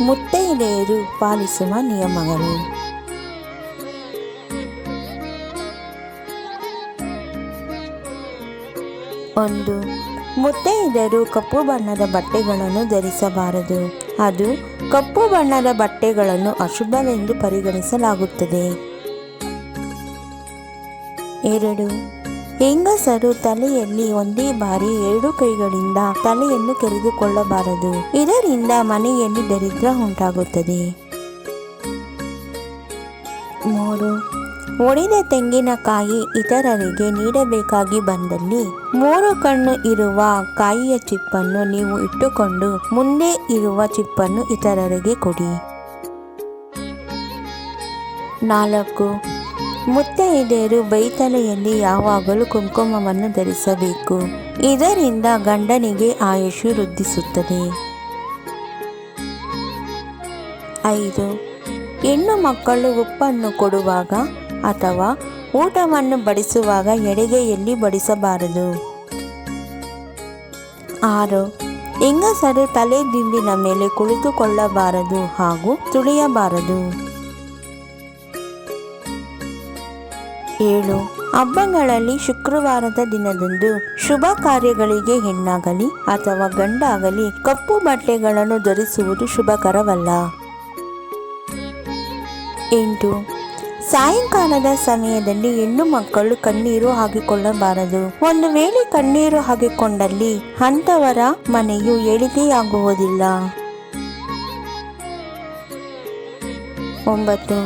ಮುತ್ತೈದೆಯರು ಪಾಲಿಸುವ ನಿಯಮಗಳು. 1. ಮುತ್ತೈದೆಯರು ಕಪ್ಪು ಬಣ್ಣದ ಬಟ್ಟೆಗಳನ್ನು ಧರಿಸಬಾರದು. ಅದು ಕಪ್ಪು ಬಣ್ಣದ ಬಟ್ಟೆಗಳನ್ನು ಅಶುಭವೆಂದು ಪರಿಗಣಿಸಲಾಗುತ್ತದೆ. 2. ಹೆಂಗಸರು ತಲೆಯಲ್ಲಿ ಒಂದೇ ಬಾರಿ 2 ಕೈಗಳಿಂದ ತಲೆಯನ್ನು ಕೆರೆದುಕೊಳ್ಳಬಾರದು. ಇದರಿಂದ ಮನೆಯಲ್ಲಿ ದರಿದ್ರ ಉಂಟಾಗುತ್ತದೆ. 3. ಒಡೆದ ತೆಂಗಿನಕಾಯಿ ಇತರರಿಗೆ ನೀಡಬೇಕಾಗಿ ಬಂದಲ್ಲಿ 3 ಕಣ್ಣು ಇರುವ ಕಾಯಿಯ ಚಿಪ್ಪನ್ನು ನೀವು ಇಟ್ಟುಕೊಂಡು ಮುಂದೆ ಇರುವ ಚಿಪ್ಪನ್ನು ಇತರರಿಗೆ ಕೊಡಿ. 4. ಮುತ್ತೈದೆಯರು ಬೈತಲೆಯಲ್ಲಿ ಯಾವಾಗಲೂ ಕುಂಕುಮವನ್ನು ಧರಿಸಬೇಕು. ಇದರಿಂದ ಗಂಡನಿಗೆ ಆಯುಷು ವೃದ್ಧಿಸುತ್ತದೆ. 5. ಹೆಣ್ಣು ಮಕ್ಕಳು ಉಪ್ಪನ್ನು ಕೊಡುವಾಗ ಅಥವಾ ಊಟವನ್ನು ಬಡಿಸುವಾಗ ಎಡಗೈಯಲ್ಲಿ ಬಡಿಸಬಾರದು. 6. ಹೆಂಗಸರು ತಲೆ ದಿಂಬಿನ ಮೇಲೆ ಕುಳಿತುಕೊಳ್ಳಬಾರದು ಹಾಗೂ ತುಳಿಯಬಾರದು. 7. ಹಬ್ಬಗಳಲ್ಲಿ ಶುಕ್ರವಾರದ ದಿನದಂದು ಶುಭ ಕಾರ್ಯಗಳಿಗೆ ಹೆಣ್ಣಾಗಲಿ ಅಥವಾ ಗಂಡಾಗಲಿ ಕಪ್ಪು ಬಟ್ಟೆಗಳನ್ನು ಧರಿಸುವುದು ಶುಭಕರವಲ್ಲ. 8. ಸಾಯಂಕಾಲದ ಸಮಯದಲ್ಲಿ ಹೆಣ್ಣು ಮಕ್ಕಳು ಕಣ್ಣೀರು ಹಾಕಿಕೊಳ್ಳಬಾರದು. ಒಂದು ವೇಳೆ ಕಣ್ಣೀರು ಹಾಕಿಕೊಂಡಲ್ಲಿ ಅಂತವರ ಮನೆಯು ಏಳಿಗೆಯಾಗುವುದಿಲ್ಲ. 9.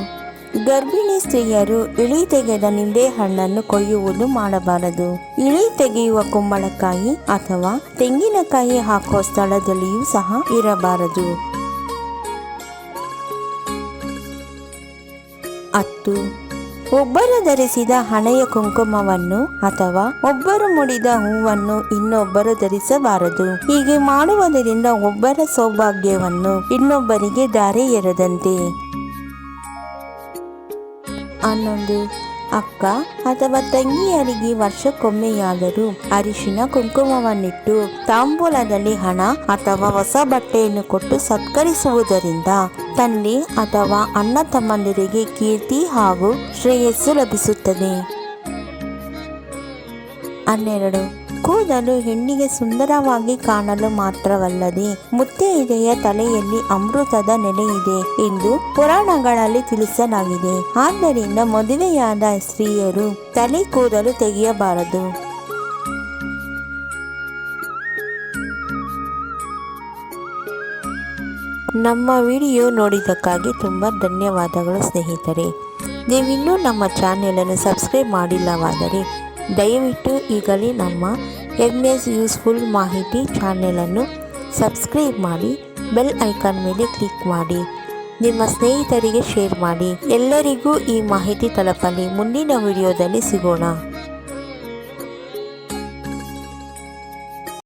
ಗರ್ಭಿಣಿ ಸ್ತ್ರೀಯರು ಇಳಿ ತೆಗೆದ ನಿಂಬೆಹಣ್ಣನ್ನು ಕೊಯ್ಯುವುದು ಮಾಡಬಾರದು. ಇಳಿ ತೆಗೆಯುವ ಕುಂಬಳಕಾಯಿ ಅಥವಾ ತೆಂಗಿನಕಾಯಿ ಹಾಕುವ ಸ್ಥಳದಲ್ಲಿಯೂ ಸಹ ಇರಬಾರದು. 10. ಒಬ್ಬರು ಧರಿಸಿದ ಹಣೆಯ ಕುಂಕುಮವನ್ನು ಅಥವಾ ಒಬ್ಬರು ಮುಡಿದ ಹೂವನ್ನು ಇನ್ನೊಬ್ಬರು ಧರಿಸಬಾರದು. ಹೀಗೆ ಮಾಡುವುದರಿಂದ ಒಬ್ಬರ ಸೌಭಾಗ್ಯವನ್ನು ಇನ್ನೊಬ್ಬರಿಗೆ ದಾರಿ ಎರೆದಂತೆ. 11. ಅಕ್ಕ ಅಥವಾ ತಂಗಿಯರಿಗೆ ವರ್ಷಕ್ಕೊಮ್ಮೆಯಾದರೂ ಅರಿಶಿನ ಕುಂಕುಮವನ್ನಿಟ್ಟು ತಾಂಬೂಲದಲ್ಲಿ ಹಣ ಅಥವಾ ಹೊಸ ಬಟ್ಟೆಯನ್ನು ಕೊಟ್ಟು ಸತ್ಕರಿಸುವುದರಿಂದ ತಂದೆ ಅಥವಾ ಅಣ್ಣ ತಮ್ಮಂದಿರಿಗೆ ಕೀರ್ತಿ ಹಾಗೂ ಶ್ರೇಯಸ್ಸು ಲಭಿಸುತ್ತದೆ. 12. ಕೂದಲು ಹೆಣ್ಣಿಗೆ ಸುಂದರವಾಗಿ ಕಾಣಲು ಮಾತ್ರವಲ್ಲದೆ ಮುತ್ತೈದೆಯ ತಲೆಯಲ್ಲಿ ಅಮೃತದ ನೆಲೆಯಿದೆ ಎಂದು ಪುರಾಣಗಳಲ್ಲಿ ತಿಳಿಸಲಾಗಿದೆ. ಆದ್ದರಿಂದ ಮದುವೆಯಾದ ಸ್ತ್ರೀಯರು ತಲೆ ಕೂದಲು ತೆಗೆಯಬಾರದು. ನಮ್ಮ ವಿಡಿಯೋ ನೋಡಿದ್ದಕ್ಕಾಗಿ ತುಂಬ ಧನ್ಯವಾದಗಳು ಸ್ನೇಹಿತರೆ. ನೀವಿನ್ನೂ ನಮ್ಮ ಚಾನೆಲನ್ನು ಸಬ್ಸ್ಕ್ರೈಬ್ ಮಾಡಿಲ್ಲವಾದರೆ ದಯವಿಟ್ಟು ಈಗಲೇ ನಮ್ಮ MS ಯೂಸ್ಫುಲ್ ಮಾಹಿತಿ ಚಾನೆಲನ್ನು ಸಬ್ಸ್ಕ್ರೈಬ್ ಮಾಡಿ, ಬೆಲ್ ಐಕಾನ್ ಮೇಲೆ ಕ್ಲಿಕ್ ಮಾಡಿ, ನಿಮ್ಮ ಸ್ನೇಹಿತರಿಗೆ ಶೇರ್ ಮಾಡಿ. ಎಲ್ಲರಿಗೂ ಈ ಮಾಹಿತಿ ತಲುಪಲಿ. ಮುಂದಿನ ವಿಡಿಯೋದಲ್ಲಿ ಸಿಗೋಣ.